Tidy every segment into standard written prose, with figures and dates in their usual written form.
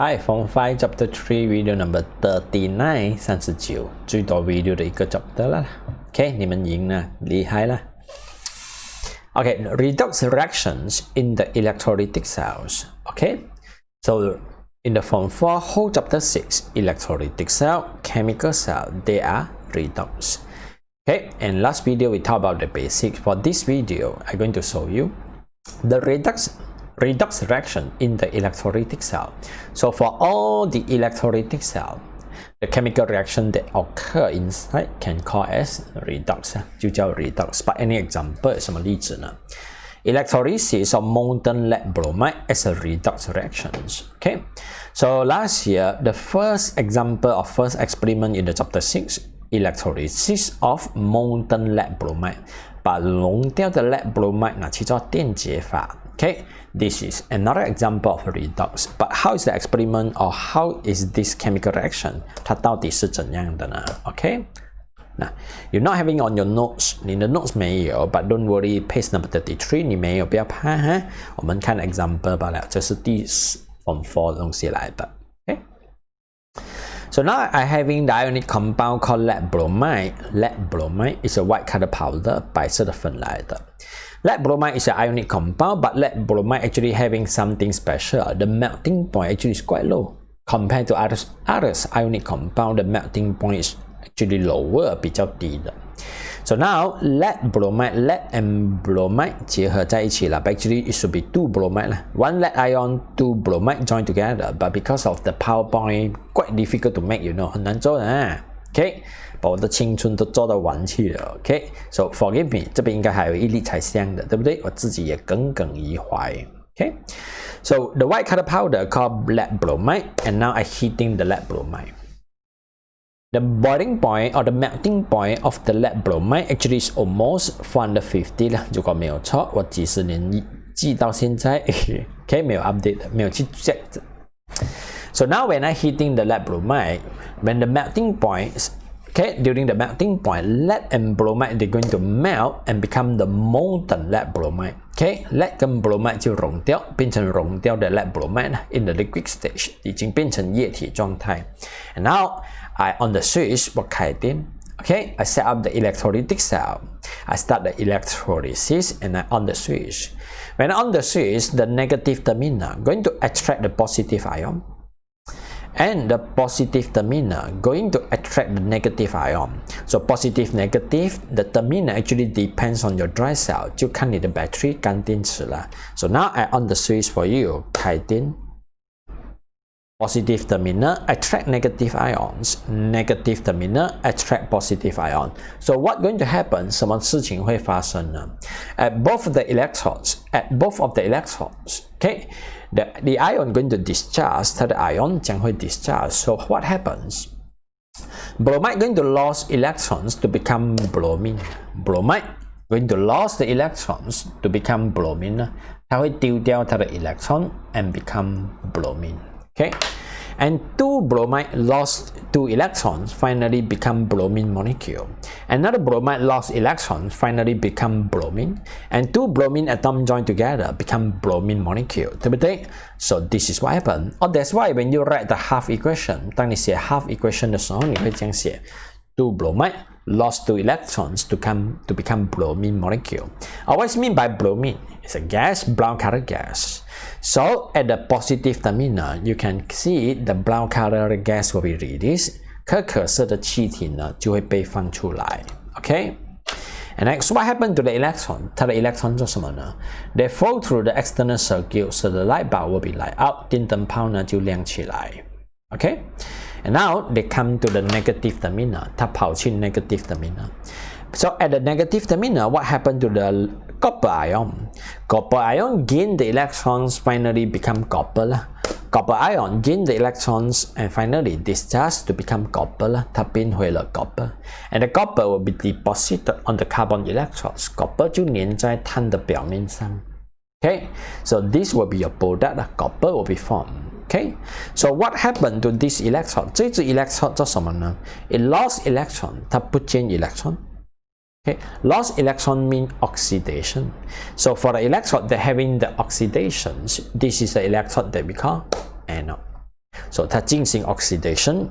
Hi, Form 5 Chapter 3 Video number 39 39最多 video 的一个 chapter 啦 OK 你们赢了厉害了 OK redox reactions in the electrolytic cells OK so in the Form 4 whole chapter 6 electrolytic cell chemical cell they are redox okay and last video we talked about the basics. For this video I'm going to show you the redox reaction in the electrolytic cell. So for all the electrolytic cell, the chemical reaction that occur inside can call as redox, 就叫 redox. But any example 什么例子呢 Electrolysis of molten lead bromide as a redox reactions. Okay, so last year the first example of first experiment in the chapter 6, electrolysis of molten lead bromide. 把溶掉的 lead bromide 拿去做电解法 Okay, this is another example of redox. But how is the experiment or how is this chemical reaction? 它到底是怎样的呢 Okay, now you're not having on your notes. 你的 notes 没有 but don't worry, page number 33 你没有不要怕哈。我们看 example 罢了，这是第Form 4的东西来的 Okay, so now I having the ionic compound called lead bromide. Lead bromide is a white color powder, 白色的粉来的。Lead bromide is an ionic compound, but lead bromide actually having something special. The melting point actually is quite low compared to others ionic compound. The melting point is actually lower, 比较低的。So now lead bromide, lead and bromide 结合在一起了。But actually it should be two bromide 啦。One lead ion, two bromide join together. But because of the PowerPoint quite difficult to make, you know 很难做的啊。Okay, 把我的青春都做到完去了 OK, so forgive me, 这边应该还有一粒才香的对不对我自己也耿耿于怀 OK, so the white color powder called lead bromide and now I heating the lead bromide. The boiling point or the melting point of the lead bromide actually is almost 450 了如果没有错我几十年记到现在 OK 没有 update 没有去 check. So now when I heating the lead bromide, when the melting points, okay, during the melting point, lead and bromide they're going to melt and become the molten lead bromide. Okay, lead 跟 bromide 就溶掉，变成溶掉的 lead bromide in the liquid stage 已经变成液体状态。And now I on the switch 我开电。Okay, I set up the electrolytic cell. I start the electrolysis and I on the switch. When I on the switch, the negative terminal going to attract the positive ion. And the positive terminal going to attract the negative ion. So positive, negative, the terminal actually depends on your dry cell. 就看你的 battery 干电池了。So now I on the switch for you. 开电。Positive terminal attract negative ions. Negative terminal attract positive ion. So what going to happen? 什么事情会发生呢 At both of the electrodes, okay, the ion going to discharge, 它的 ion 将会 discharge. So what happens? Bromide going to lose electrons to become bromine. Bromide going to lose the electrons to become bromine. 它会丢掉它的 electron and become bromine. Okay, and two bromide lost two electrons finally become bromine molecule. Another bromide lost electrons finally become bromine, and two bromine atoms join together become bromine molecule. 对不对 So this is what happened. Oh, that's why when you write the half equation, 当你写 half equation 的时候，你会这样写 two bromide lost two electrons to become bromine molecule. What does it mean by bromine? It's a gas, brown color gas. So at the positive terminal, you can see the brown color gas will be released. 可色的气体呢就会被放出来 Okay? And next, what happened to the electron? 它的 electron 做什么呢 They flow through the external circuit, so the light bulb will be light up. 电灯泡呢就亮起来 Okay? And now they come to the negative terminal. 它跑去 negative terminal. So at the negative terminal, what happened to the copper ion? Copper ion gain the electrons, finally become copper. Copper ion gain the electrons and finally discharge to become copper. 它变回了 copper. And the copper will be deposited on the carbon electrodes. Copper 就粘在碳的表面上。Okay, so this will be your product. Copper will be formed. Okay, so what happened to this electron? 这支 electron 做什么呢 It lost electron. 它不见 electron. Okay, lost electron means oxidation. So for the electrode that having the oxidations, this is the electrode that we call anode. 所以它进行 oxidation，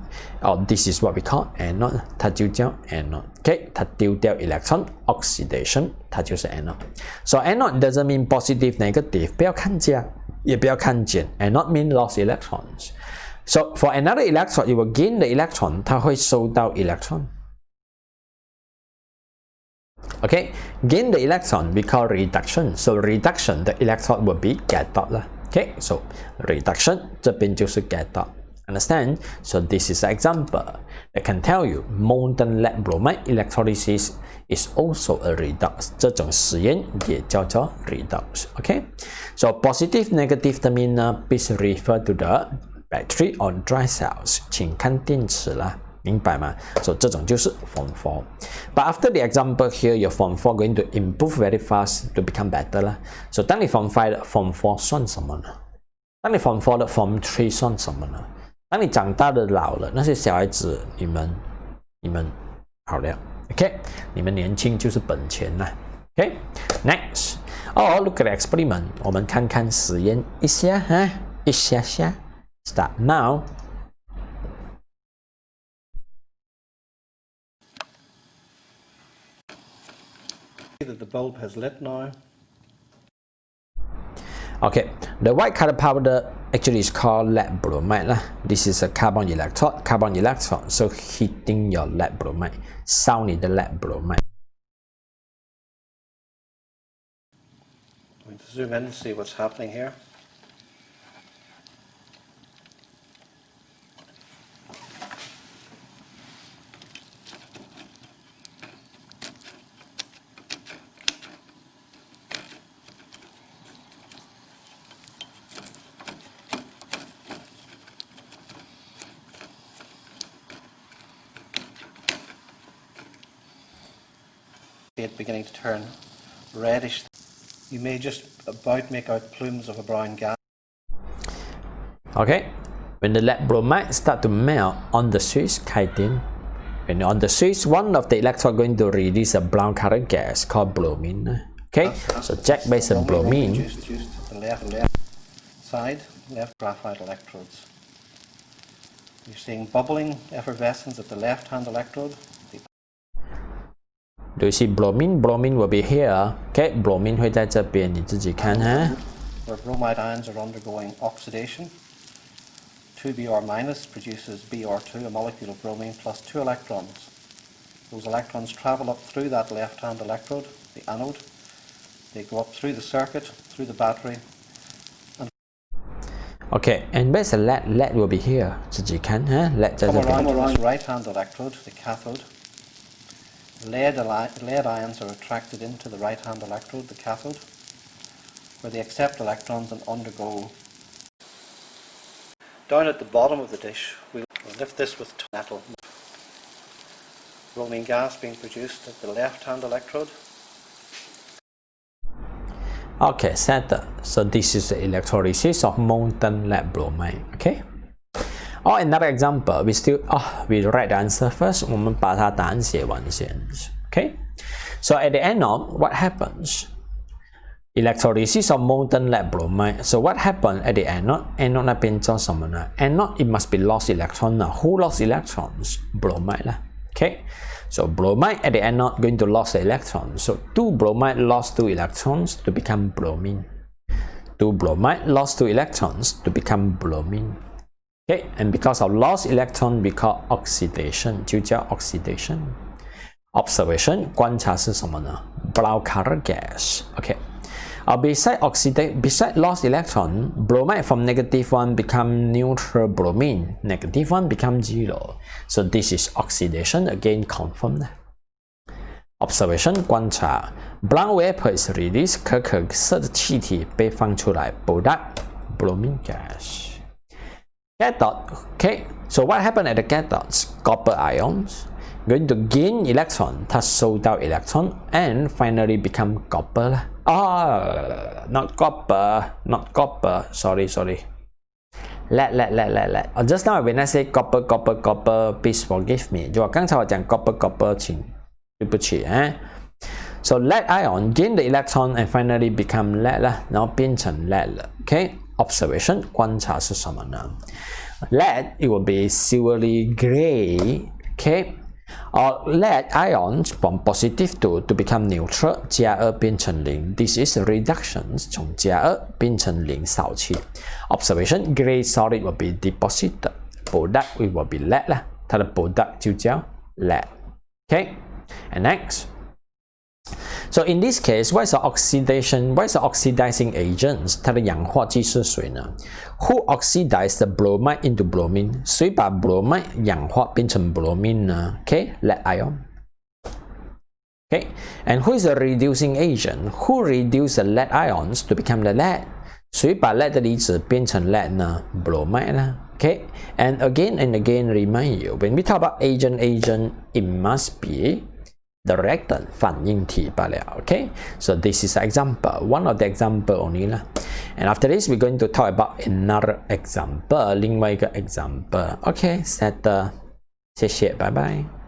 this is what we call anode， 它就叫 anode。OK， 它丢掉 electron oxidation， 它就是 anode。So anode doesn't mean positive negative， 不要看加，也不要看减。Anode mean lost electrons。So for another electron, you will gain the electron， 它会收到 electron。Okay, gain the electron we call reduction. So reduction, the electron will be cathode 啦。Okay, so reduction 这边就是 cathode. Understand? So this is an example. I can tell you molten lead bromide electrolysis is also a redox. 这种实验也叫做 redox. Okay, so positive negative 的 mean 呢 please refer to the battery or dry cells. 请看电池啦。明白吗？ So 这种就是 Form 4。But after the example here, your Form 4 going to improve very fast to become better 啦。So 当你 Form 5的 Form 4算什么呢？当你 Form 4的 Form 3算什么呢？当你長大的老了，那些小孩子，你們好了 ，OK？ 你們年輕就是本錢啦 ，OK？ Next， look at the experiment， 我們看看實驗一下哈，一下下 ，Start now。That the bulb has lit now. Okay, the white color powder actually is called lead bromide lah. This is a carbon electrode, so heating your lead bromide, 燒你的 lead bromide. I'm going to zoom in and see what's happening here. It beginning to turn reddish. You may just about make out plumes of a brown gas. Okay, when the lead bromide start to melt on the switch, 開電. When on the switch, one of the electrode going to release a brown colored gas called bromine. Okay, so check based on bromine. Used the left side, left graphite electrodes. You're seeing bubbling effervescence at the left-hand electrode. Do you see bromine? Bromine will be here. Okay, bromine 會在這邊，你自己看哈。Where bromide ions are undergoing oxidation. 2Br minus produces Br2, a molecule of bromine, plus 2 electrons. Those electrons travel up through that left-hand electrode, the anode. They go up through the circuit, through the battery. Okay, and where's the lead? Lead will be here. 自己看哈 ，lead 在這邊。Come around the right-hand electrode, the cathode. Lead ions are attracted into the right-hand electrode, the cathode, where they accept electrons and undergo. Down at the bottom of the dish, we'll lift this with metal. Bromine gas being produced at the left-hand electrode. Okay, settled. So this is the electrolysis of molten lead bromide. Okay. Or another example, we write the answer first. 我们把它答案写完先 Okay. So at the anode, what happens? Electrolysis of molten lead bromide. So what happened at the anode? Anode 那边做什么呢 Anode, it must be lost electron. Now, who lost electrons? Bromide 啦 Okay. So bromide at the anode going to lose the electrons. So 2 bromide lost 2 electrons to become bromine. 2 bromide lost 2 electrons to become bromine. Okay, and because of lost electron, we call oxidation. 就叫 oxidation. Observation 观察是什么呢 Brown color gas. Okay. Beside lost electron, bromide from -1 become neutral bromine. -1 become 0. So this is oxidation. Again, confirmed. Observation 观察 Brown vapor is released. 可色的气体被放出来 product bromine gas. Cathode. Okay. So what happened at the cathodes? Copper ions going to gain electron. 它收到 electron and finally become copper 啦。not copper. Sorry. Lead. Just now when I say copper, please forgive me. 就刚才我讲 copper 请对不起 So lead ion gain the electron and finally become lead 啦，然后变成 lead 了。Okay. Observation 观察是什么呢 Lead, it will be silvery gray. Okay, or lead ions from positive 2 to become neutral, 加2变成0. This is reductions, 从加2变成0少去. Observation, gray solid will be deposited. Product it will be lead 啦，它的 product 就叫 lead. Okay, and next. So in this case, what is the oxidation? What is the oxidizing agents? 它的氧化剂是谁呢 ？Who oxidized the bromide into bromine? 谁把 bromide 氧化变成 bromine 呢 ？Okay, lead ion. Okay, and who is the reducing agent? Who reduced the lead ions to become the lead? 谁把 lead 的离子变成 lead 呢 ？bromide 呢 ？Okay, and again remind you, when we talk about agent, it must be the reactant 反应体罢了 okay, so this is an example, one of the example only 啦 and after this we're going to talk about another example 另外一个 example okay, settle 谢谢拜拜